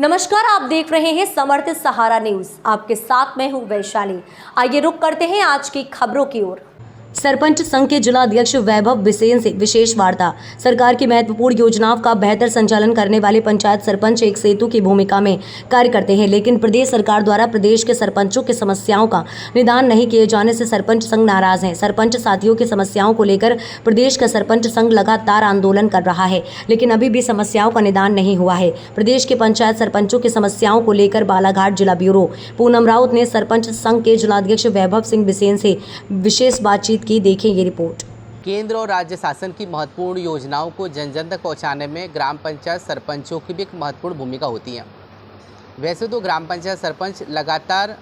नमस्कार, आप देख रहे हैं समर्थ सहारा न्यूज। आपके साथ मैं हूं वैशाली। आइए रुक करते हैं आज की खबरों की ओर। सरपंच संघ के जिला अध्यक्ष वैभव बिसेन से विशेष वार्ता। सरकार की महत्वपूर्ण योजनाओं का बेहतर संचालन करने वाले पंचायत सरपंच एक सेतु की भूमिका में कार्य करते हैं, लेकिन प्रदेश सरकार द्वारा प्रदेश के सरपंचों की समस्याओं का निदान नहीं किए जाने से सरपंच संघ नाराज है। सरपंच साथियों की समस्याओं को लेकर प्रदेश का सरपंच संघ लगातार आंदोलन कर रहा है, लेकिन अभी भी समस्याओं का निदान नहीं हुआ है। प्रदेश के पंचायत सरपंचों की समस्याओं को लेकर बालाघाट जिला ब्यूरो पूनम राउत ने सरपंच संघ के जिलाध्यक्ष वैभव सिंह बिसेन से विशेष बातचीत की। देखें ये रिपोर्ट। केंद्र और राज्य शासन की महत्वपूर्ण योजनाओं को जन जन तक पहुंचाने में ग्राम पंचायत सरपंचों की भी एक महत्वपूर्ण भूमिका होती है। वैसे तो ग्राम पंचायत सरपंच लगातार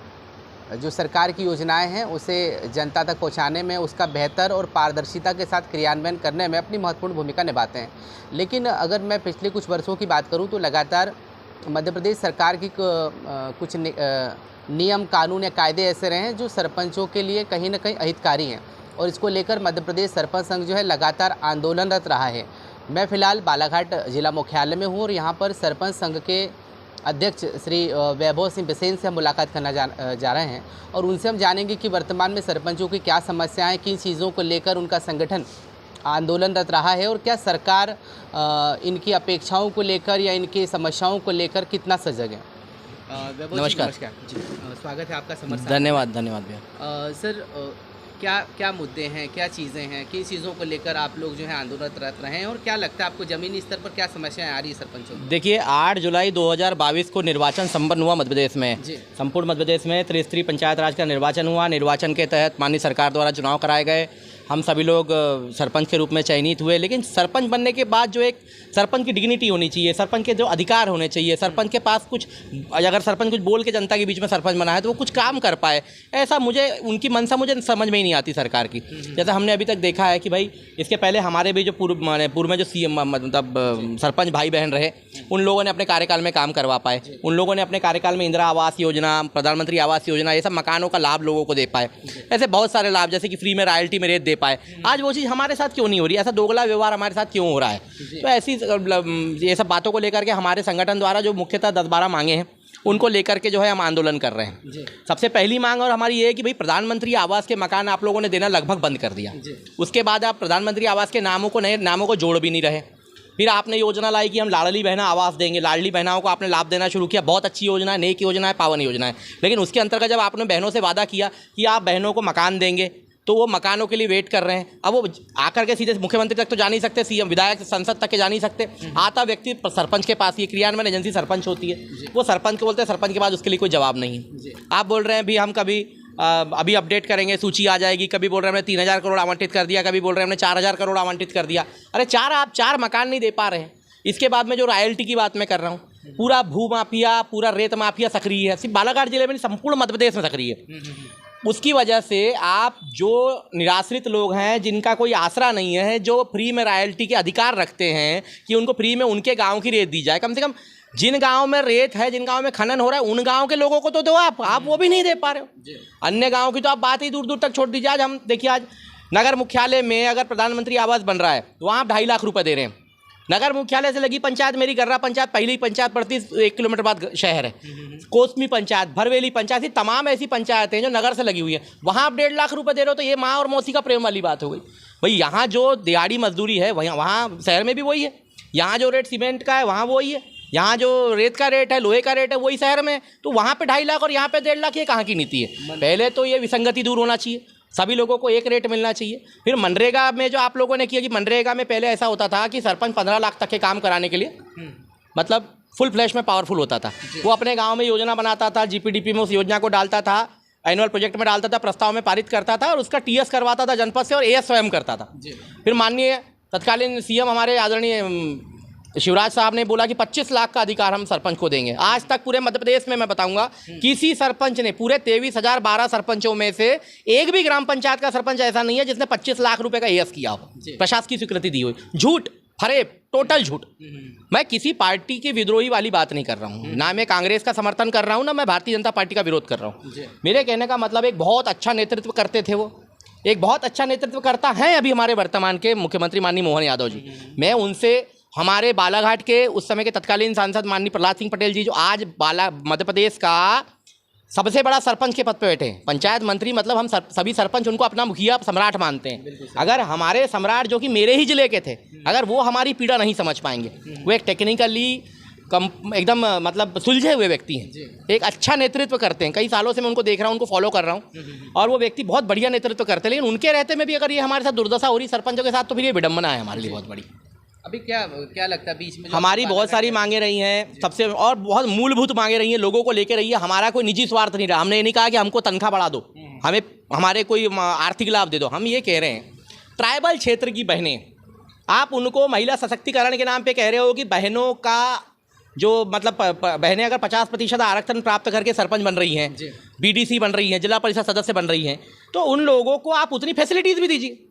जो सरकार की योजनाएं हैं उसे जनता तक पहुंचाने में, उसका बेहतर और पारदर्शिता के साथ क्रियान्वयन करने में अपनी महत्वपूर्ण भूमिका निभाते हैं। लेकिन अगर मैं पिछले कुछ वर्षों की बात करूं तो लगातार मध्य प्रदेश सरकार की कुछ नियम, कानून या कायदे ऐसे रहे हैं जो सरपंचों के लिए कहीं ना कहीं अहितकारी हैं, और इसको लेकर मध्य प्रदेश सरपंच संघ जो है लगातार आंदोलनरत रहा है। मैं फ़िलहाल बालाघाट जिला मुख्यालय में हूँ और यहाँ पर सरपंच संघ के अध्यक्ष श्री वैभव सिंह बिसेन से हम मुलाकात करना जा रहे हैं, और उनसे हम जानेंगे कि वर्तमान में सरपंचों की क्या समस्याएं, किन चीज़ों को लेकर उनका संगठन आंदोलनरत रहा है, और क्या सरकार इनकी अपेक्षाओं को लेकर या इनकी समस्याओं को लेकर कितना सजग है। नमस्कार जी, स्वागत है आपका समर्थ। धन्यवाद भैया। सर, क्या मुद्दे हैं, क्या चीज़ें हैं, किन चीज़ों को लेकर आप लोग जो है आंदोलनरत रहे हैं, और क्या लगता है आपको ज़मीनी स्तर पर क्या समस्याएं आ रही है सरपंचों में? देखिए, 8 जुलाई 2022 को निर्वाचन संपन्न हुआ मध्य प्रदेश में। संपूर्ण मध्य प्रदेश में त्रिस्तरीय पंचायत राज का निर्वाचन हुआ। निर्वाचन के तहत माननीय सरकार द्वारा चुनाव कराए गए। हम सभी लोग सरपंच के रूप में चयनित हुए, लेकिन सरपंच बनने के बाद जो एक सरपंच की डिग्निटी होनी चाहिए, सरपंच के जो अधिकार होने चाहिए, सरपंच के पास कुछ, अगर सरपंच कुछ बोल के जनता के बीच में सरपंच बना है तो वो कुछ काम कर पाए, ऐसा मुझे उनकी मंशा मुझे समझ में ही नहीं आती सरकार की। जैसा हमने अभी तक देखा है कि भाई इसके पहले हमारे भी जो पूर्व में जो सीएम मतलब सरपंच भाई बहन रहे, उन लोगों ने अपने कार्यकाल में काम करवा पाए। उन लोगों ने अपने कार्यकाल में इंदिरा आवास योजना, प्रधानमंत्री आवास योजना, ये सब मकानों का लाभ लोगों को दे पाए। ऐसे बहुत सारे लाभ, जैसे कि फ्री में रॉयल्टी में रेत दे पाए। आज वो चीज़ हमारे साथ क्यों नहीं हो रही? ऐसा दोगला व्यवहार हमारे साथ क्यों हो रहा है? तो ऐसी ये सब बातों को लेकर के हमारे संगठन द्वारा जो मुख्यतः 10-12 मांगे हैं, उनको लेकर के जो है हम आंदोलन कर रहे हैं। सबसे पहली मांग और हमारी ये है कि भाई प्रधानमंत्री आवास के मकान आप लोगों ने देना लगभग बंद कर दिया। उसके बाद आप प्रधानमंत्री आवास के नामों को, नए नामों को जोड़ भी नहीं रहे। फिर आपने योजना लाई कि हम लाडली बहना आवास देंगे। लाडली बहनाओं को आपने लाभ देना शुरू किया। बहुत अच्छी योजना है, नेक योजना है, पावन योजना है। लेकिन उसके अंतर्गत जब आपने बहनों से वादा किया कि आप बहनों को मकान देंगे, तो वो मकानों के लिए वेट कर रहे हैं। अब वो आकर के सीधे मुख्यमंत्री तक तो जा नहीं सकते, सीएम विधायक संसद तक के जा नहीं सकते। आता व्यक्ति सरपंच के पास, ये क्रियान्वयन एजेंसी सरपंच होती है, वो सरपंच को बोलते हैं, सरपंच के बाद उसके लिए कोई जवाब नहीं है। आप बोल रहे हैं भी हम कभी अभी अपडेट करेंगे, सूची आ जाएगी। कभी बोल रहे हैं हमने 3000 करोड़ आवंटित कर दिया, कभी बोल रहे हैं हमने 4000 करोड़ आवंटित कर दिया। अरे आप 4 मकान नहीं दे पा रहे हैं। इसके बाद में जो रॉयल्टी की बात मैं कर रहा हूँ, पूरा भू माफिया, पूरा रेत माफिया सक्रिय है। सिर्फ बालाघाट जिले में नहीं, संपूर्ण मध्य प्रदेश में सक्रिय है। उसकी वजह से आप जो निराश्रित लोग हैं, जिनका कोई आसरा नहीं है, जो फ्री में रॉयल्टी के अधिकार रखते हैं कि उनको फ्री में उनके गांव की रेत दी जाए, कम से कम जिन गांव में रेत है, जिन गांव में खनन हो रहा है, उन गांव के लोगों को तो दो। आप वो भी नहीं दे पा रहे हो। अन्य गाँव की तो आप बात ही दूर दूर तक छोड़ दीजिए। आज हम देखिए, आज नगर मुख्यालय में अगर प्रधानमंत्री आवास बन रहा है तो वहाँ आप 2.5 लाख रुपये दे रहे हैं। नगर मुख्यालय से लगी पंचायत, मेरी गर्रा पंचायत पहली पंचायत पड़ती 1 किलोमीटर बाद शहर है। कोसमी पंचायत, भरवेली पंचायत, ये तमाम ऐसी पंचायतें हैं जो नगर से लगी हुई है। वहाँ आप 1.5 लाख रुपए दे रहे हो, तो ये माँ और मौसी का प्रेम वाली बात हो गई। भाई यहाँ जो दिहाड़ी मजदूरी है वहाँ शहर में भी वही है। यहाँ जो रेट सीमेंट का है वहाँ वही है। यहाँ जो रेत का रेट है, लोहे का रेट है, वही शहर में। तो वहाँ पे 2.5 लाख और यहाँ पे 1.5 लाख, ये कहाँ की नीति है? पहले तो ये विसंगति दूर होना चाहिए, सभी लोगों को एक रेट मिलना चाहिए। फिर मनरेगा में जो आप लोगों ने किया कि मनरेगा में पहले ऐसा होता था कि सरपंच 15 लाख तक के काम कराने के लिए मतलब फुल फ्लैश में पावरफुल होता था। वो अपने गांव में योजना बनाता था, जीपीडीपी में उस योजना को डालता था, एनुअल प्रोजेक्ट में डालता था, प्रस्ताव में पारित करता था, और उसका टीएस करवाता था जनपद से, और एएस स्वयं करता था। फिर माननीय तत्कालीन सीएम हमारे आदरणीय शिवराज साहब ने बोला कि 25 लाख का अधिकार हम सरपंच को देंगे। आज तक पूरे मध्य प्रदेश में मैं बताऊंगा, किसी सरपंच ने, पूरे 23,012 सरपंचों में से एक भी ग्राम पंचायत का सरपंच ऐसा नहीं है जिसने 25 लाख रुपए का एएस किया हो, प्रशासकीय स्वीकृति दी हुई। झूठ, फरेब, टोटल झूठ। मैं किसी पार्टी की विद्रोही वाली बात नहीं कर रहा हूँ, ना मैं कांग्रेस का समर्थन कर रहा हूँ, ना मैं भारतीय जनता पार्टी का विरोध कर रहा हूँ। मेरे कहने का मतलब, एक बहुत अच्छा नेतृत्व करते थे वो, एक बहुत अच्छा नेतृत्व करता है अभी हमारे वर्तमान के मुख्यमंत्री माननीय मोहन यादव जी। मैं उनसे हमारे बालाघाट के उस समय के तत्कालीन सांसद माननीय प्रहलाद सिंह पटेल जी, जो आज मध्य प्रदेश का सबसे बड़ा सरपंच के पद पे बैठे हैं, पंचायत मंत्री, मतलब हम सभी सरपंच उनको अपना मुखिया सम्राट मानते हैं। अगर हमारे सम्राट जो कि मेरे ही जिले के थे, अगर वो हमारी पीड़ा नहीं समझ पाएंगे, वो एक टेक्निकली एकदम मतलब सुलझे हुए व्यक्ति हैं, एक अच्छा नेतृत्व करते हैं। कई सालों से मैं उनको देख रहा हूँ, उनको फॉलो कर रहा हूँ, और वो व्यक्ति बहुत बढ़िया नेतृत्व करते हैं। लेकिन उनके रहते में भी अगर ये हमारे साथ दुर्दशा हो रही सरपंचों के साथ, तो फिर ये विडम्बना है हमारे लिए बहुत बड़ी। अभी क्या लगता है बीच में हमारी बहुत सारी मांगे रही हैं, सबसे और बहुत मूलभूत मांगे रही हैं, लोगों को लेकर रही है। हमारा कोई निजी स्वार्थ नहीं रहा। हमने ये नहीं कहा कि हमको तनख्वाह बढ़ा दो, हमें हमारे कोई आर्थिक लाभ दे दो। हम ये कह रहे हैं, ट्राइबल क्षेत्र की बहनें, आप उनको महिला सशक्तिकरण के नाम पे कह रहे हो कि बहनों का जो मतलब बहनें अगर 50% आरक्षण प्राप्त करके सरपंच बन रही हैं, बीडीसी बन रही हैं, जिला परिषद सदस्य बन रही हैं, तो उन लोगों को आप उतनी फैसिलिटीज़ भी दीजिए।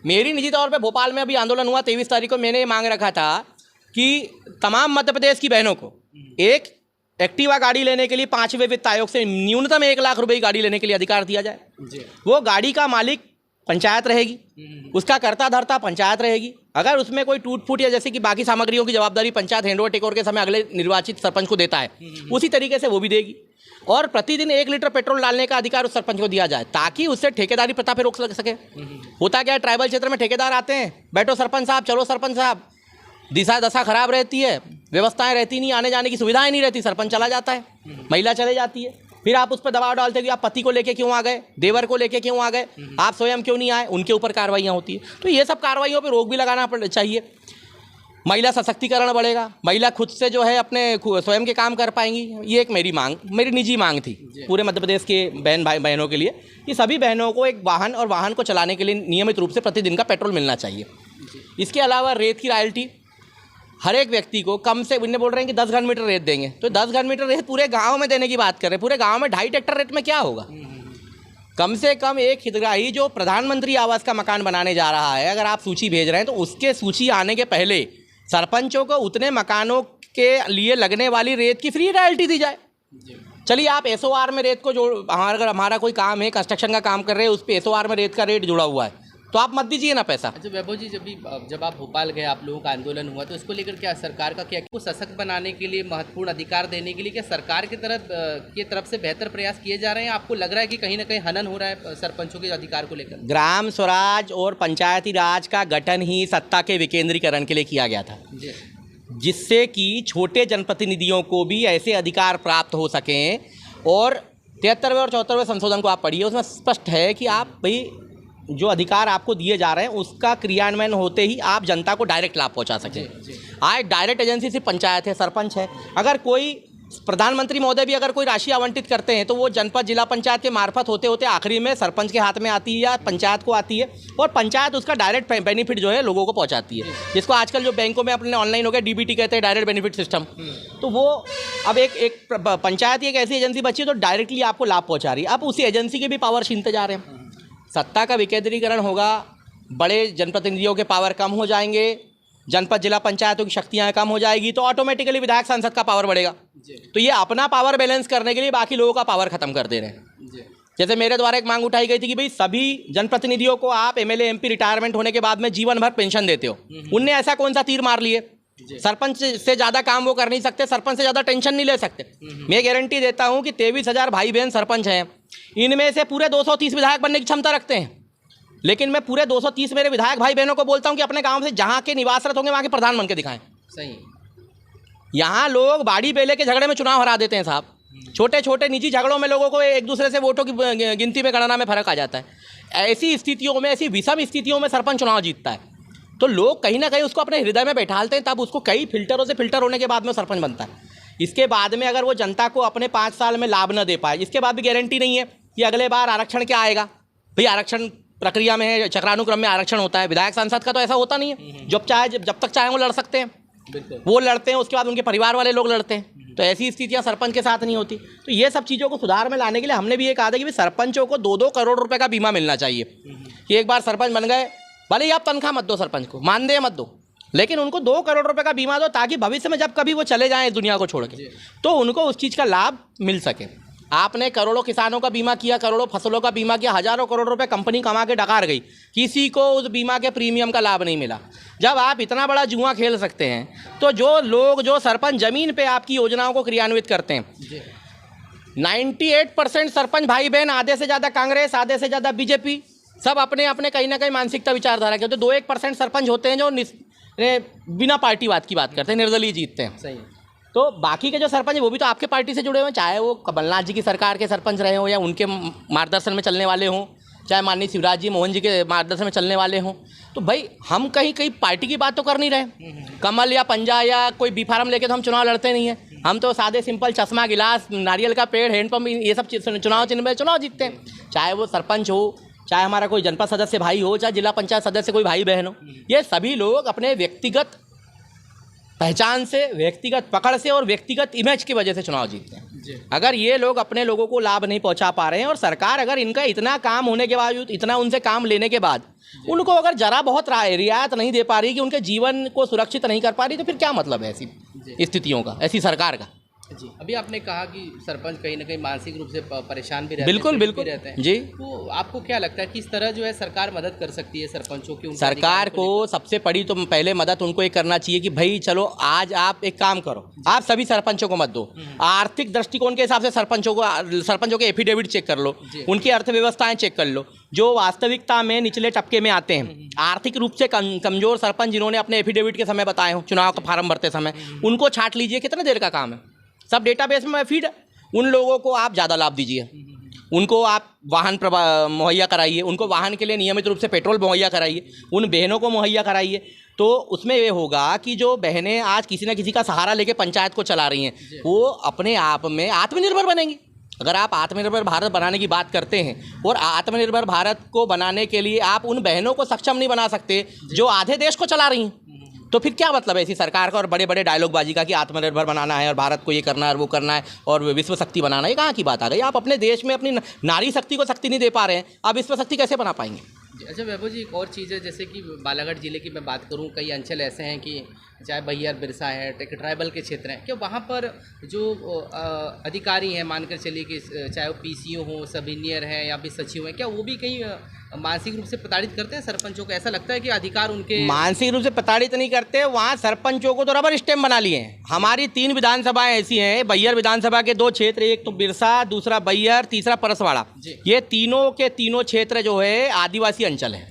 मेरी निजी तौर पे भोपाल में अभी आंदोलन हुआ 23 तारीख को, मैंने मांग रखा था कि तमाम मध्य प्रदेश की बहनों को एक एक्टिवा गाड़ी लेने के लिए 5वें वित्त आयोग से न्यूनतम 1 लाख रुपए की गाड़ी लेने के लिए अधिकार दिया जाए। वो गाड़ी का मालिक पंचायत रहेगी, उसका कर्ता धर्ता पंचायत रहेगी। अगर उसमें कोई टूट फूट या जैसे कि बाकी सामग्रियों की जवाबदारी पंचायत हैंडओवर टेक ओवर के समय अगले निर्वाचित सरपंच को देता है, उसी तरीके से वो भी देगी। और प्रतिदिन 1 लीटर पेट्रोल डालने का अधिकार उस सरपंच को दिया जाए, ताकि उससे ठेकेदारी प्रथा पे रोक सके। होता क्या है, ट्राइबल क्षेत्र में ठेकेदार आते हैं, बैठो सरपंच साहब, चलो सरपंच साहब, दिशा दशा खराब रहती है, व्यवस्थाएं रहती नहीं, आने जाने की सुविधाएं नहीं रहती, सरपंच चला जाता है, महिला चले जाती है। फिर आप उस पर दबाव डालते हो कि आप पति को लेके क्यों आ गए, देवर को लेके क्यों आ गए, आप स्वयं क्यों नहीं आए, उनके ऊपर कार्रवाइयाँ होती है। तो ये सब कार्रवाइयों पर रोक भी लगाना चाहिए। महिला सशक्तिकरण बढ़ेगा, महिला खुद से जो है अपने स्वयं के काम कर पाएंगी। ये एक मेरी निजी मांग थी पूरे मध्य प्रदेश के बहनों के लिए, कि सभी बहनों को एक वाहन और वाहन को चलाने के लिए नियमित रूप से प्रतिदिन का पेट्रोल मिलना चाहिए। इसके अलावा रेत की रॉयल्टी हर एक व्यक्ति को कम से, इन्हें बोल रहे हैं कि 10 घन मीटर रेत देंगे, तो 10 घन मीटर रेत पूरे गाँव में देने की बात कर रहे हैं। पूरे गाँव में 2.5 ट्रैक्टर रेत में क्या होगा? कम से कम एक हितग्राही जो प्रधानमंत्री आवास का मकान बनाने जा रहा है, अगर आप सूची भेज रहे हैं तो उसके सूची आने के पहले सरपंचों को उतने मकानों के लिए लगने वाली रेत की फ्री रॉयल्टी दी जाए। चलिए आप एसओआर में रेत को जो अगर हमारा कोई काम है, कंस्ट्रक्शन का काम कर रहे हैं, उस पर एसओआर में रेत का रेट जुड़ा हुआ है, तो आप मत दीजिए ना पैसा। अच्छा वैभव जी, जब आप भोपाल गए, आप लोगों का आंदोलन हुआ, तो इसको लेकर क्या सरकार का क्या सशक्त बनाने के लिए, महत्वपूर्ण अधिकार देने के लिए क्या सरकार की तरफ से बेहतर प्रयास किए जा रहे हैं? आपको लग रहा है कि कहीं ना कहीं हनन हो रहा है सरपंचों के अधिकार को लेकर? ग्राम स्वराज और पंचायती राज का गठन ही सत्ता के विकेंद्रीकरण के लिए किया गया था, जिससे कि छोटे जनप्रतिनिधियों को भी ऐसे अधिकार प्राप्त हो सकें। और 73वें और 74वें संशोधन को आप पढ़िए, उसमें स्पष्ट है कि आप भाई जो अधिकार आपको दिए जा रहे हैं उसका क्रियान्वयन होते ही आप जनता को डायरेक्ट लाभ पहुंचा सकें। आज डायरेक्ट एजेंसी सिर्फ पंचायत है, सरपंच है। अगर कोई प्रधानमंत्री महोदय भी अगर कोई राशि आवंटित करते हैं तो वो जनपद जिला पंचायत के मार्फत होते होते आखिरी में सरपंच के हाथ में आती है या पंचायत को आती है, और पंचायत उसका डायरेक्ट बेनिफिट जो है लोगों को पहुंचाती है, जिसको आजकल जो बैंकों में अपने ऑनलाइन हो गया डीबीटी कहते हैं, डायरेक्ट बेनिफिट सिस्टम। तो वो अब एक पंचायत एक ऐसी एजेंसी बची है तो डायरेक्टली आपको लाभ पहुँचा रही है। अब उसी एजेंसी के भी पावर छीनते जा रहे हैं। सत्ता का विकेंद्रीकरण होगा, बड़े जनप्रतिनिधियों के पावर कम हो जाएंगे, जनपद जिला पंचायतों की शक्तियाँ कम हो जाएगी, तो ऑटोमेटिकली विधायक सांसद का पावर बढ़ेगा। तो ये अपना पावर बैलेंस करने के लिए बाकी लोगों का पावर खत्म कर दे रहे हैं। जैसे मेरे द्वारा एक मांग उठाई गई थी कि भाई सभी जनप्रतिनिधियों को आप एमएलए एमपी रिटायरमेंट होने के बाद में जीवन भर पेंशन देते हो। उनने ऐसा कौन सा तीर मार लिए? सरपंच से ज़्यादा काम वो कर नहीं सकते, सरपंच से ज़्यादा टेंशन नहीं ले सकते। मैं गारंटी देता हूँ कि 23,000 भाई बहन सरपंच हैं, इनमें से पूरे 230 विधायक बनने की क्षमता रखते हैं। लेकिन मैं पूरे 230 मेरे विधायक भाई बहनों को बोलता हूं कि अपने गांव से जहां के निवासरत होंगे वहां के प्रधान बन के दिखाएं। सही। यहां लोग बाड़ी बेले के झगड़े में चुनाव हरा देते हैं साहब। छोटे छोटे निजी झगड़ों में लोगों को एक दूसरे से वोटों की गिनती में गणना में फर्क आ जाता है। ऐसी स्थितियों में, ऐसी विषम स्थितियों में सरपंच चुनाव जीतता है, तो लोग कहीं ना कहीं उसको अपने हृदय में बैठालते हैं, तब उसको कई फिल्टरों से फिल्टर होने के बाद में सरपंच बनता है। इसके बाद में अगर वो जनता को अपने 5 साल में लाभ न दे पाए, इसके बाद भी गारंटी नहीं है कि अगले बार आरक्षण क्या आएगा। भाई आरक्षण प्रक्रिया में है, चक्रानुक्रम में आरक्षण होता है। विधायक सांसद का तो ऐसा होता नहीं है, जब तक चाहे वो लड़ सकते हैं, वो लड़ते हैं, उसके बाद उनके परिवार वाले लोग लड़ते हैं। तो ऐसी स्थितियां सरपंच के साथ नहीं होती। तो ये सब चीज़ों को सुधार में लाने के लिए हमने भी ये कहा था कि सरपंचों को 2-2 करोड़ रुपए का बीमा मिलना चाहिए कि एक बार सरपंच बन गए, भले ही आप तनख्वाह मत दो सरपंच को, मानदेय मत दो, लेकिन उनको 2 करोड़ रुपए का बीमा दो, ताकि भविष्य में जब कभी वो चले जाएं इस दुनिया को छोड़ के, तो उनको उस चीज़ का लाभ मिल सके। आपने करोड़ों किसानों का बीमा किया, करोड़ों फसलों का बीमा किया, हजारों करोड़ रुपए कंपनी कमा के डकार गई, किसी को उस बीमा के प्रीमियम का लाभ नहीं मिला। जब आप इतना बड़ा जुआ खेल सकते हैं तो जो लोग, जो सरपंच ज़मीन पे आपकी योजनाओं को क्रियान्वित करते हैं, 98% सरपंच भाई बहन, आधे से ज़्यादा कांग्रेस, आधे से ज़्यादा बीजेपी, सब अपने अपने कहीं ना कहीं मानसिकता विचारधारा के होते। 2-1% सरपंच होते हैं जो बिना पार्टीवाद की बात करते हैं, निर्दलीय जीतते हैं। सही। तो बाकी के जो सरपंच हैं वो भी तो आपके पार्टी से जुड़े हुए हैं, चाहे वो कमलनाथ जी की सरकार के सरपंच रहे हों या उनके मार्गदर्शन में चलने वाले हों, चाहे माननीय शिवराज जी मोहन जी के मार्गदर्शन में चलने वाले हों। तो भाई हम कहीं कहीं पार्टी की बात तो कर नहीं रहे। कमल या पंजा या कोई बी फार्म लेके तो हम चुनाव लड़ते नहीं हैं। हम तो सादे सिंपल चश्मा, गिलास, नारियल का पेड़, हैंडपम्प, ये सब चुनाव चिन्ह में चुनाव जीतते हैं। चाहे वो सरपंच हो, चाहे हमारा कोई जनपद सदस्य भाई हो, चाहे जिला पंचायत सदस्य कोई भाई बहन हो, ये सभी लोग अपने व्यक्तिगत पहचान से, व्यक्तिगत पकड़ से और व्यक्तिगत इमेज की वजह से चुनाव जीतते हैं। अगर ये लोग अपने लोगों को लाभ नहीं पहुंचा पा रहे हैं और सरकार अगर इनका इतना काम होने के बावजूद, इतना उनसे काम लेने के बाद उनको अगर जरा बहुत रियायत नहीं दे पा रही, कि उनके जीवन को सुरक्षित नहीं कर पा रही, तो फिर क्या मतलब है ऐसी स्थितियों का, ऐसी सरकार का। जी, अभी आपने कहा कि सरपंच कहीं ना कहीं मानसिक रूप से परेशान भी रहते हैं, बिल्कुल बिल्कुल रहते हैं जी। तो आपको क्या लगता है किस तरह जो है सरकार मदद कर सकती है सरपंचों की? सरकार को सबसे बड़ी तो पहले मदद उनको ये करना चाहिए कि भाई चलो आज आप एक काम करो, आप सभी सरपंचों को मत दो, आर्थिक दृष्टिकोण के हिसाब से सरपंचों के एफिडेविट चेक कर लो, उनकी अर्थव्यवस्थाएं चेक कर लो। जो वास्तविकता में निचले तबके में आते हैं, आर्थिक रूप से कमजोर सरपंच जिन्होंने अपने एफिडेविट के समय बताए हो, चुनाव का फार्म भरते समय, उनको छांट लीजिए। कितने देर का काम है, सब डेटाबेस में फीड है। उन लोगों को आप ज़्यादा लाभ दीजिए, उनको आप वाहन मुहैया कराइए, उनको वाहन के लिए नियमित रूप से पेट्रोल मुहैया कराइए, उन बहनों को मुहैया कराइए। तो उसमें ये होगा कि जो बहनें आज किसी न किसी का सहारा लेके पंचायत को चला रही हैं, वो अपने आप में आत्मनिर्भर बनेंगी। अगर आप आत्मनिर्भर भारत बनाने की बात करते हैं और आत्मनिर्भर भारत को बनाने के लिए आप उन बहनों को सक्षम नहीं बना सकते जो आधे देश को चला रही हैं, तो फिर क्या मतलब है ऐसी सरकार का और बड़े बड़े डायलॉगबाजी का कि आत्मनिर्भर बनाना है और भारत को ये करना है और वो करना है और विश्व शक्ति बनाना है? ये कहाँ की बात आ गई? आप अपने देश में अपनी नारी शक्ति को शक्ति नहीं दे पा रहे हैं, आप विश्व शक्ति कैसे बना पाएंगे? अच्छा वैभव जी, एक और चीज़ है, जैसे कि बालाघाट जिले की मैं बात करूं, कई अंचल ऐसे हैं कि चाहे बैहर बिरसा है, ट्राइबल के क्षेत्र हैं, क्या वहाँ पर जो अधिकारी हैं, मानकर चलिए कि चाहे वो पीसीओ हो, सब इंजीनियर हैं या फिर सचिव हैं, क्या वो भी कहीं मानसिक रूप से प्रताड़ित करते हैं सरपंचों को? ऐसा लगता है कि अधिकार उनके मानसिक रूप से प्रताड़ित नहीं करते, वहाँ सरपंचों को तो रबर स्टैम्प बना लिए हैं। हमारी 3 विधानसभाएं ऐसी हैं, बैहर विधानसभा के 2 क्षेत्र, एक तो बिरसा, दूसरा बैहर, तीसरा परसवाड़ा, ये तीनों के तीनों क्षेत्र जो है आदिवासी अंचल है।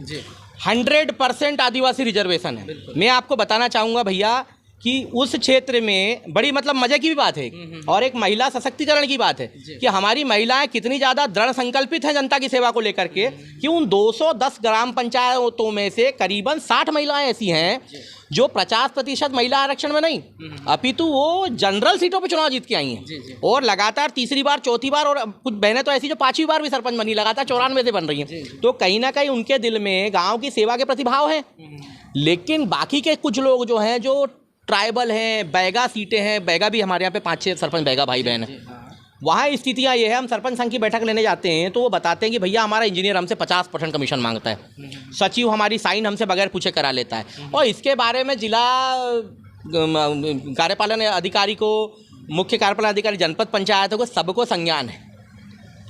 100% आदिवासी रिजर्वेशन है। मैं आपको बताना चाहूँगा भैया कि उस क्षेत्र में बड़ी मतलब मजे की भी बात है और एक महिला सशक्तिकरण की बात है कि हमारी महिलाएं कितनी ज़्यादा दृढ़ संकल्पित हैं जनता की सेवा को लेकर के, कि उन 210 ग्राम पंचायतों में से करीबन 60 महिलाएं ऐसी हैं जो 50% महिला आरक्षण में नहीं, अपितु वो जनरल सीटों पे चुनाव जीत के आई हैं और लगातार तीसरी बार, चौथी बार, और कुछ बहनें तो ऐसी जो 5वीं बार भी सरपंच बनी, लगातार 94 से बन रही हैं। तो कहीं ना कहीं उनके दिल में गाँव की सेवा के प्रति भाव है। लेकिन बाकी के कुछ लोग जो हैं, जो ट्राइबल हैं, बैगा सीटें हैं, बैगा भी हमारे यहाँ पे 5-6 सरपंच बैगा भाई बहन हैं, वहाँ स्थितियाँ ये है, हम सरपंच संघ की बैठक लेने जाते हैं तो वो बताते हैं कि भैया हमारा इंजीनियर हमसे 50% कमीशन मांगता है, सचिव हमारी साइन हमसे बगैर पूछे करा लेता है, और इसके बारे में जिला कार्यपालन अधिकारी को, मुख्य कार्यपालन अधिकारी, जनपद पंचायतों को, सबको संज्ञान है।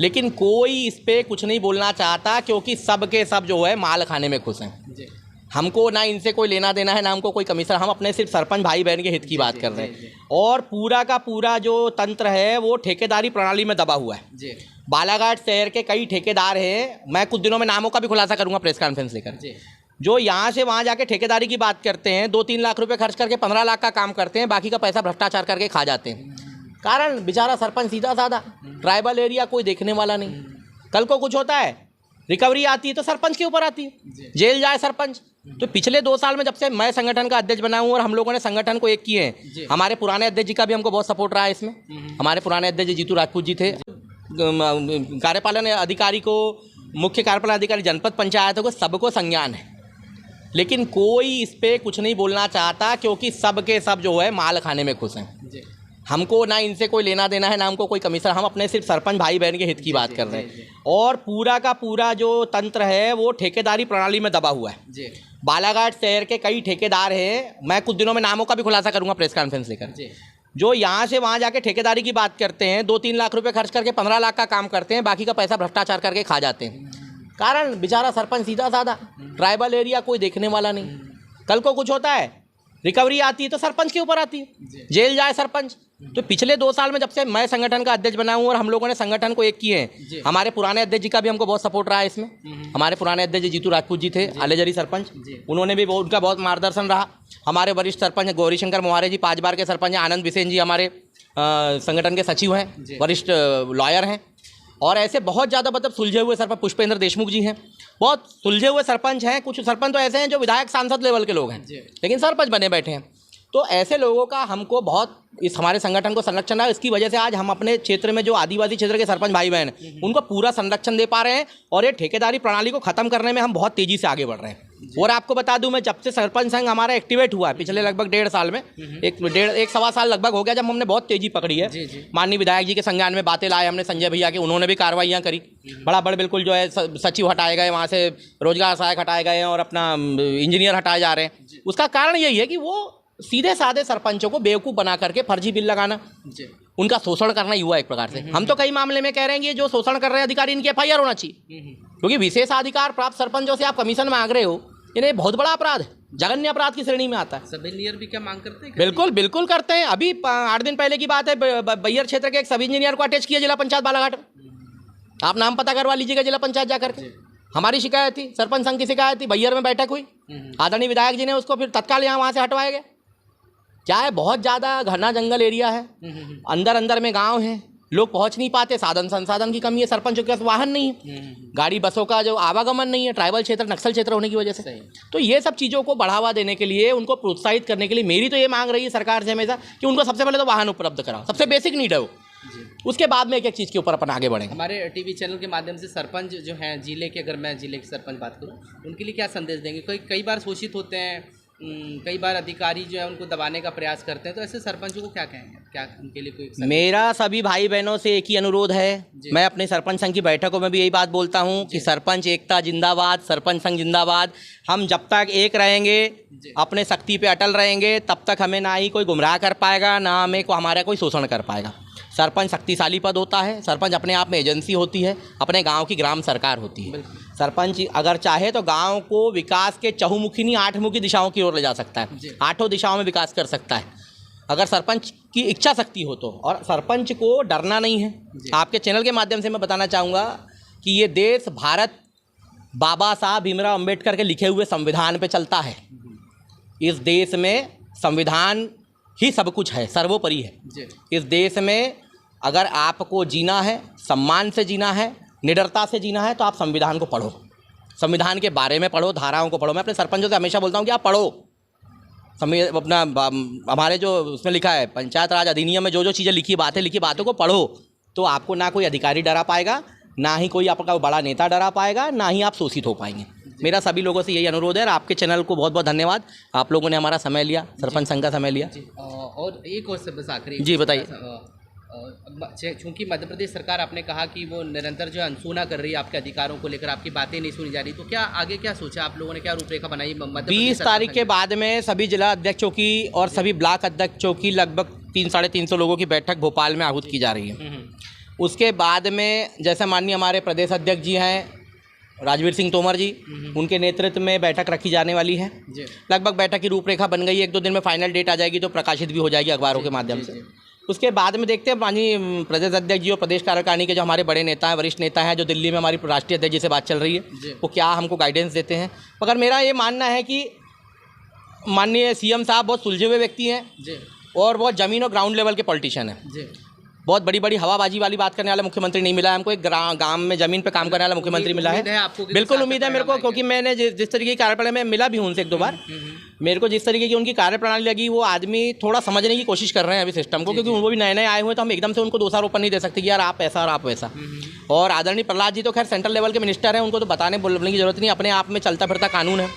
लेकिन कोई इस पर कुछ नहीं बोलना चाहता क्योंकि सब के सब जो है माल खाने में खुश हैं। हमको ना इनसे कोई लेना देना है, ना हमको कोई कमीशन, हम अपने सिर्फ सरपंच भाई बहन के हित की बात कर रहे हैं। और पूरा का पूरा जो तंत्र है वो ठेकेदारी प्रणाली में दबा हुआ है। बालाघाट शहर के कई ठेकेदार हैं, मैं कुछ दिनों में नामों का भी खुलासा करूंगा प्रेस कॉन्फ्रेंस लेकर, जो यहाँ से वहाँ जाके ठेकेदारी की बात करते हैं, 2-3 लाख रुपए खर्च करके 15 लाख का काम करते हैं, बाकी का पैसा भ्रष्टाचार करके खा जाते हैं। कारण बेचारा सरपंच सीधा साधा, ट्राइबल एरिया, कोई देखने वाला नहीं। कल को कुछ होता है, रिकवरी आती है तो सरपंच के ऊपर आती है, जेल जाए सरपंच। तो पिछले 2 साल में जब से मैं संगठन का अध्यक्ष बना हूँ और हम लोगों ने संगठन को एक किए हैं, हमारे पुराने अध्यक्ष जी का भी हमको बहुत सपोर्ट रहा है इसमें। हमारे पुराने अध्यक्ष जीतू राजपूत जी थे। कार्यपालन अधिकारी को, मुख्य कार्यपालन अधिकारी, जनपद पंचायतों को, सबको संज्ञान है। लेकिन कोई इस पर कुछ नहीं बोलना चाहता क्योंकि सब के सब जो है माल खाने में खुश हैं। हमको ना इनसे कोई लेना देना है, ना हमको कोई कमीशन, हम अपने सिर्फ सरपंच भाई बहन के हित की बात कर रहे हैं। और पूरा का पूरा जो तंत्र है वो ठेकेदारी प्रणाली में दबा हुआ है। बालाघाट शहर के कई ठेकेदार हैं, मैं कुछ दिनों में नामों का भी खुलासा करूंगा प्रेस कॉन्फ्रेंस लेकर, जो यहाँ से वहाँ जाके ठेकेदारी की बात करते हैं, 2-3 लाख रुपए खर्च करके 15 लाख का काम करते हैं, बाकी का पैसा भ्रष्टाचार करके खा जाते हैं। कारण बेचारा सरपंच सीधा साधा, ट्राइबल एरिया, कोई देखने वाला नहीं। कल को कुछ होता है, रिकवरी आती है तो सरपंच के ऊपर आती है, जेल जाए सरपंच। तो पिछले 2 साल में जब से मैं संगठन का अध्यक्ष बना हूँ और हम लोगों ने संगठन को एक किए हैं, हमारे पुराने अध्यक्ष जी का भी हमको बहुत सपोर्ट रहा है इसमें। हमारे पुराने अध्यक्ष जीतू राजपूत जी थे, आलेजरी सरपंच, उन्होंने भी उनका बहुत मार्गदर्शन रहा। हमारे वरिष्ठ सरपंच गौरीशंकर मोहारे जी 5 बार के सरपंच हैं। आनंद बिसेन जी हमारे संगठन के सचिव हैं, वरिष्ठ लॉयर हैं। और ऐसे बहुत ज़्यादा मतलब सुलझे हुए सरपंच, पुष्पेंद्र देशमुख जी हैं, बहुत सुलझे हुए सरपंच हैं। कुछ सरपंच तो ऐसे हैं जो विधायक सांसद लेवल के लोग हैं, लेकिन सरपंच बने बैठे हैं। तो ऐसे लोगों का हमको बहुत इस हमारे संगठन को संरक्षण है। इसकी वजह से आज हम अपने क्षेत्र में जो आदिवासी क्षेत्र के सरपंच भाई बहन हैं, उनको पूरा संरक्षण दे पा रहे हैं और ये ठेकेदारी प्रणाली को ख़त्म करने में हम बहुत तेज़ी से आगे बढ़ रहे हैं। और आपको बता दूं, मैं जब से सरपंच संघ हमारा एक्टिवेट हुआ है पिछले लगभग 1.5 साल में, एक सवा साल लगभग हो गया, जब हमने बहुत तेज़ी पकड़ी है। माननीय विधायक जी के संज्ञान में बातें लाए हमने, संजय भैया के, उन्होंने भी कार्रवाइयाँ करी। बड़ा बिल्कुल जो है सचिव हटाए गए, वहाँ से रोजगार सहायक हटाए गए और अपना इंजीनियर हटाए जा रहे हैं। उसका कारण यही है कि वो सीधे साधे सरपंचों को बेवकूफ़ बना करके फर्जी बिल लगाना, उनका शोषण करना ही हुआ एक प्रकार से। हम तो कई मामले में कह रहे हैं कि जो शोषण कर रहे हैं अधिकारी, इनकी FIR होना चाहिए, क्योंकि विशेषाधिकार प्राप्त सरपंचों से आप कमीशन मांग रहे हो, इन्हें बहुत बड़ा अपराध है, जघन्य अपराध की श्रेणी में आता है। सब इंजीनियर भी क्या मांग करते हैं? बिल्कुल करते हैं। अभी 8 दिन पहले की बात है, बैयर क्षेत्र के एक सब इंजीनियर को अटैच किया जिला पंचायत बालाघाट में। आप नाम पता करवा लीजिएगा जिला पंचायत जाकर के। हमारी शिकायत थी, सरपंच संघ की शिकायत थी, बैयर में बैठक हुई, आदरणीय विधायक जी ने उसको फिर तत्काल यहाँ वहाँ से हटवाया गया। क्या है, बहुत ज़्यादा घना जंगल एरिया है, अंदर में गांव हैं, लोग पहुंच नहीं पाते, साधन संसाधन की कमी है, सरपंचों के पास वाहन नहीं है, गाड़ी बसों का जो आवागमन नहीं है, ट्राइबल क्षेत्र नक्सल क्षेत्र होने की वजह से। तो ये सब चीज़ों को बढ़ावा देने के लिए, उनको प्रोत्साहित करने के लिए मेरी तो ये मांग रही है सरकार से हमेशा कि उनको सबसे पहले तो वाहन उपलब्ध कराओ, सबसे बेसिक नीड है वो। उसके बाद में एक चीज़ के ऊपर अपन आगे बढ़ेंगे। हमारे टीवी चैनल के माध्यम से सरपंच जो हैं जिले के, अगर मैं जिले के सरपंच बात करूं, उनके लिए क्या संदेश देंगे? कई बार शोषित होते हैं, कई बार अधिकारी जो है उनको दबाने का प्रयास करते हैं, तो ऐसे सरपंचों को क्या कहेंगे? क्या उनके लिए कोई मेरा सभी भाई बहनों से एक ही अनुरोध है, मैं अपने सरपंच संघ की बैठकों में भी यही बात बोलता हूं कि सरपंच एकता जिंदाबाद, सरपंच संघ जिंदाबाद। हम जब तक एक रहेंगे, अपने शक्ति पे अटल रहेंगे, तब तक हमें ना ही कोई गुमराह कर पाएगा, ना हमें हमारा कोई शोषण कर पाएगा। सरपंच शक्तिशाली पद होता है, सरपंच अपने आप में एजेंसी होती है, अपने गांव की ग्राम सरकार होती है। सरपंच अगर चाहे तो गांव को विकास के चहुमुखी नहीं 8मुखी दिशाओं की ओर ले जा सकता है, 8 दिशाओं में विकास कर सकता है, अगर सरपंच की इच्छा शक्ति हो तो। और सरपंच को डरना नहीं है। आपके चैनल के माध्यम से मैं बताना चाहूँगा कि ये देश भारत बाबा साहब भीमराव अम्बेडकर के लिखे हुए संविधान पे चलता है। इस देश में संविधान ही सब कुछ है, सर्वोपरि है। इस देश में अगर आपको जीना है, सम्मान से जीना है, निडरता से जीना है, तो आप संविधान को पढ़ो, संविधान के बारे में पढ़ो, धाराओं को पढ़ो। मैं अपने सरपंचों से हमेशा बोलता हूँ कि आप पढ़ो अपना, हमारे जो उसमें लिखा है पंचायत राज अधिनियम में जो चीज़ें लिखी, बातें लिखी, बातों को पढ़ो, तो आपको ना कोई अधिकारी डरा पाएगा, ना ही कोई आपका बड़ा नेता डरा पाएगा, ना ही आप शोषित हो पाएंगे। मेरा सभी लोगों से यही अनुरोध है। और आपके चैनल को बहुत बहुत धन्यवाद, आप लोगों ने हमारा समय लिया, सरपंच संघ का समय लिया। और एक और बस आखिरी जी बताइए। चूँकि मध्य प्रदेश सरकार, आपने कहा कि वो निरंतर जो है अनसुना कर रही है आपके अधिकारों को लेकर, आपकी बातें नहीं सुनी जा रही, तो क्या आगे क्या सोचा आप लोगों ने, क्या रूपरेखा बनाई? 20 तारीख के बाद में सभी जिला अध्यक्षों की और सभी ब्लॉक अध्यक्षों की लगभग 300-350 लोगों की बैठक भोपाल में आहूत की जा रही है। उसके बाद में जैसे माननीय हमारे प्रदेश अध्यक्ष जी हैं राजवीर सिंह तोमर जी, उनके नेतृत्व में बैठक रखी जाने वाली है। लगभग बैठक की रूपरेखा बन गई है, 1-2 दिन में फाइनल डेट आ जाएगी, तो प्रकाशित भी हो जाएगी अखबारों के माध्यम से। उसके बाद में देखते हैं माननीय प्रदेश अध्यक्ष जी और प्रदेश कार्यकारिणी के जो हमारे बड़े नेता हैं, वरिष्ठ नेता हैं, जो दिल्ली में हमारी राष्ट्रीय अध्यक्ष जी से बात चल रही है, वो क्या हमको गाइडेंस देते हैं। मगर मेरा ये मानना है कि माननीय CM साहब बहुत सुलझे हुए व्यक्ति हैं और बहुत ज़मीन और ग्राउंड लेवल के पॉलिटिशियन हैं। बहुत बड़ी बड़ी हवाबाजी वाली बात करने वाला मुख्यमंत्री नहीं मिला है हमको, एक गांव में ज़मीन पे काम करने वाला मुख्यमंत्री मिला है। बिल्कुल उम्मीद है मेरे को, क्योंकि मैंने जिस तरीके की कार्यप्रणाली में मिला भी हूँ उनसे 1-2 बार, मेरे को जिस तरीके की उनकी कार्यप्रणाली लगी, वो आदमी थोड़ा समझने की कोशिश कर रहे हैं अभी सिस्टम को, क्योंकि वो भी नए नए आए हुए हैं, तो हम एकदम से उनको दोषारोपण नहीं दे सकते कि यार आप ऐसा और आप वैसा। और आदरणीय प्रहलाद जी तो खैर सेंट्रल लेवल के मिनिस्टर हैं, उनको तो बताने बोलने की जरूरत नहीं, अपने आप में चलता फिरता कानून है।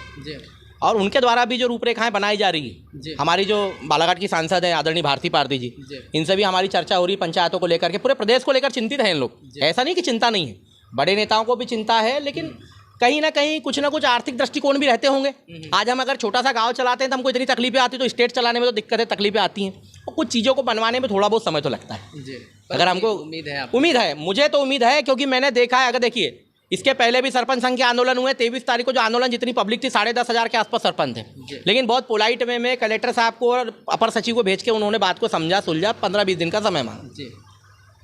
और उनके द्वारा भी जो रूपरेखाएं बनाई जा रही है, हमारी जो बालाघाट की सांसद है आदरणीय भारती पारदी जी, इनसे भी हमारी चर्चा हो रही, पंचायतों को लेकर के, पूरे प्रदेश को लेकर चिंतित हैं इन लोग। ऐसा नहीं कि चिंता नहीं है, बड़े नेताओं को भी चिंता है, लेकिन कहीं ना कहीं कुछ ना कुछ आर्थिक दृष्टिकोण भी रहते होंगे। आज हम अगर छोटा सा गांव चलाते हैं तो हमको इतनी तकलीफें आती, तो स्टेट चलाने में तो दिक्कतें तकलीफें आती हैं, और कुछ चीज़ों को बनवाने में थोड़ा बहुत समय तो लगता है। जी, अगर हमको उम्मीद है, मुझे तो उम्मीद है, क्योंकि मैंने देखा है। अगर देखिए, इसके पहले भी सरपंच संघ के आंदोलन हुए, 23 तारीख को जो आंदोलन, जितनी पब्लिक थी 10,500 के आसपास सरपंच थे, लेकिन बहुत पोलाइट वे में कलेक्टर साहब को और अपर सचिव को भेज के उन्होंने बात को समझा सुलझा, 15-20 दिन का समय मांगा। जी,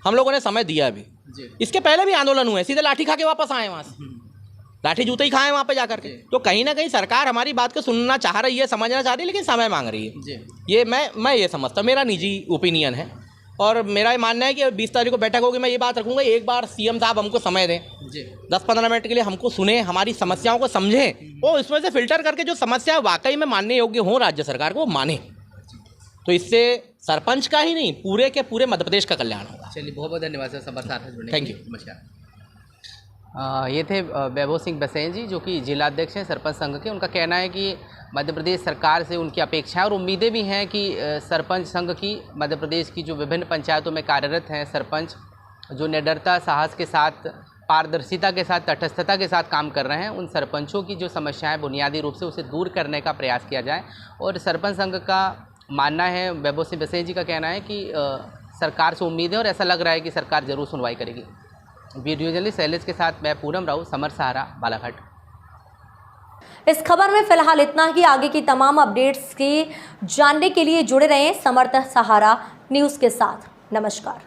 हम लोगों ने समय दिया अभी। जी, इसके पहले भी आंदोलन हुए, सीधे लाठी खा के वापस आए वहाँ से, लाठी जूते ही खाए वहाँ पे जाकर के। तो कहीं ना कहीं सरकार हमारी बात को सुनना चाह रही है, समझना चाह रही है, लेकिन समय मांग रही है। जी, ये मैं ये समझता हूँ, मेरा निजी ओपिनियन है, और मेरा ये मानना है कि 20 तारीख को बैठक होगी, मैं ये बात रखूँगा, एक बार सीएम साहब हमको समय दें, जी, 10-15 मिनट के लिए हमको सुने, हमारी समस्याओं को समझें, और इसमें से फिल्टर करके जो समस्या वाकई में मानने योग्य हो राज्य सरकार को, वो माने। तो इससे सरपंच का ही नहीं, पूरे के पूरे मध्य प्रदेश का कल्याण होगा। चलिए, बहुत बहुत धन्यवाद सर, समाचार से जुड़ने के Thank लिए। you. नमस्कार। ये थे वैभव सिंह बसेन जी, जो कि जिलाध्यक्ष हैं सरपंच संघ के। उनका कहना है कि मध्य प्रदेश सरकार से उनकी अपेक्षाएं और उम्मीदें भी हैं कि सरपंच संघ की, मध्य प्रदेश की जो विभिन्न पंचायतों में कार्यरत हैं सरपंच, जो निडरता, साहस के साथ, पारदर्शिता के साथ, तटस्थता के साथ काम कर रहे हैं, उन सरपंचों की जो समस्याएं बुनियादी रूप से उसे दूर करने का प्रयास किया जाए। और सरपंच संघ का मानना है, वैभव सिंह बसेन जी का कहना है कि सरकार से उम्मीद है और ऐसा लग रहा है कि सरकार ज़रूर सुनवाई करेगी। वीडियो जर्नलिस्ट शैलेश के साथ मैं पूनम राव, समर सहारा, बालाघाट। इस खबर में फिलहाल इतना ही। आगे की तमाम अपडेट्स के जानने के लिए जुड़े रहें समर्थ सहारा न्यूज़ के साथ। नमस्कार।